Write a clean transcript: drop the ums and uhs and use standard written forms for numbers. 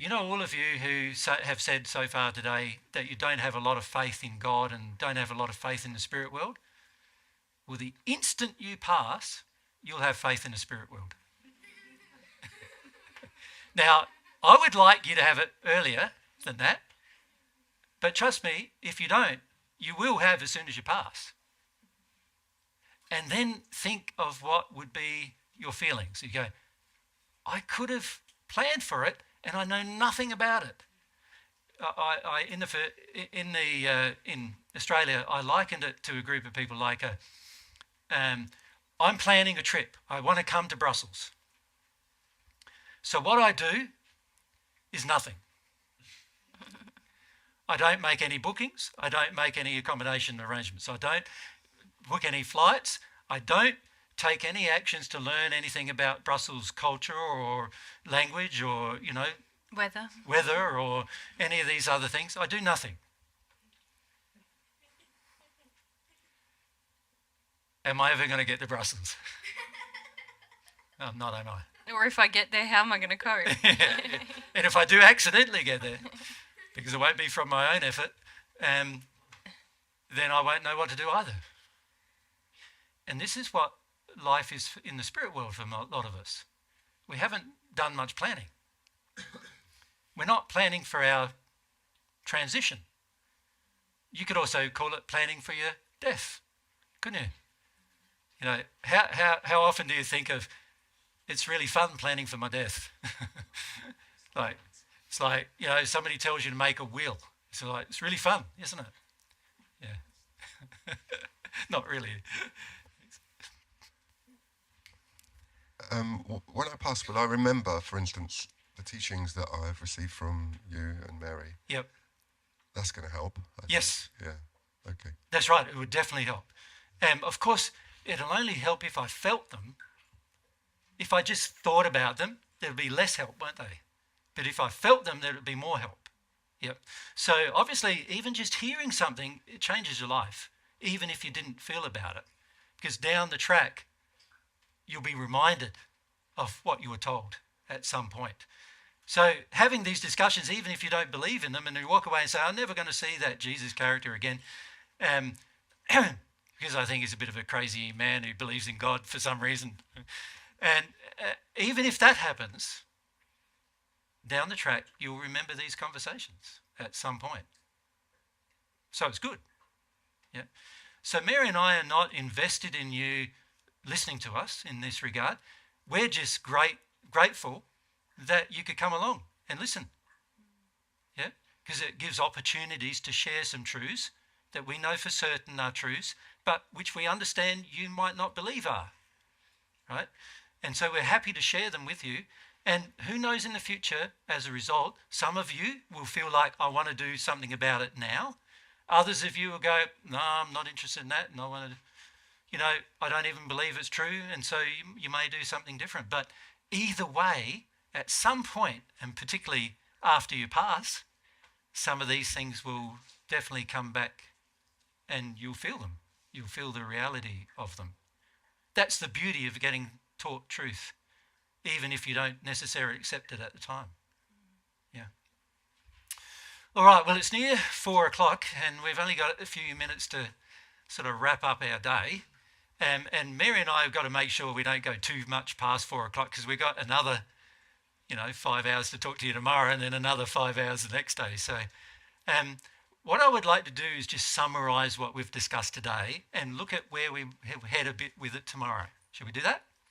You know, all of you who have said so far today that you don't have a lot of faith in God and don't have a lot of faith in the spirit world, well, the instant you pass, you'll have faith in the spirit world. Now, I would like you to have it earlier than that, but trust me, if you don't, you will have as soon as you pass. And then think of what would be your feelings. You go, I could have planned for it and I know nothing about it. In Australia, I likened it to a group of people like I'm planning a trip. I want to come to Brussels. So what I do is nothing. I don't make any bookings. I don't make any accommodation arrangements. I don't book any flights. I don't take any actions to learn anything about Brussels culture or language or, weather or any of these other things. I do nothing. Am I ever going to get to Brussels? I'm not, am I? Or if I get there, how am I going to cope? And if I do accidentally get there, because it won't be from my own effort, then I won't know what to do either. And this is what life is in the spirit world for a lot of us. We haven't done much planning. We're not planning for our transition. You could also call it planning for your death, couldn't you? You know, how often do you think of, it's really fun planning for my death? It's like, somebody tells you to make a will. It's really fun, isn't it? Yeah. Not really. When I pass, will I remember, for instance, the teachings that I've received from you and Mary? Yep. That's going to help. Yes. Yeah. Okay. That's right. It would definitely help. Of course, it'll only help if I felt them. If I just thought about them, there'd be less help, won't they? But if I felt them, there would be more help. Yep. So obviously, even just hearing something, it changes your life, even if you didn't feel about it. Because down the track, you'll be reminded of what you were told at some point. So having these discussions, even if you don't believe in them, and you walk away and say, I'm never going to see that Jesus character again, because I think he's a bit of a crazy man who believes in God for some reason. And even if that happens, down the track, you'll remember these conversations at some point. So it's good. Yeah. So Mary and I are not invested in you listening to us in this regard. We're just grateful that you could come along and listen. Yeah, because it gives opportunities to share some truths that we know for certain are truths, but which we understand you might not believe are. Right? And so we're happy to share them with you. And who knows in the future, as a result, some of you will feel like, I want to do something about it now. Others of you will go, no, I'm not interested in that, and I want to, I don't even believe it's true, and so you may do something different. But either way, at some point, and particularly after you pass, some of these things will definitely come back and you'll feel them. You'll feel the reality of them. That's the beauty of getting taught truth, even if you don't necessarily accept it at the time. Yeah. All right, well, it's near 4:00 and we've only got a few minutes to sort of wrap up our day. And Mary and I have got to make sure we don't go too much past 4:00 because we've got another, 5 hours to talk to you tomorrow and then another 5 hours the next day. So what I would like to do is just summarise what we've discussed today and look at where we head a bit with it tomorrow. Should we do that?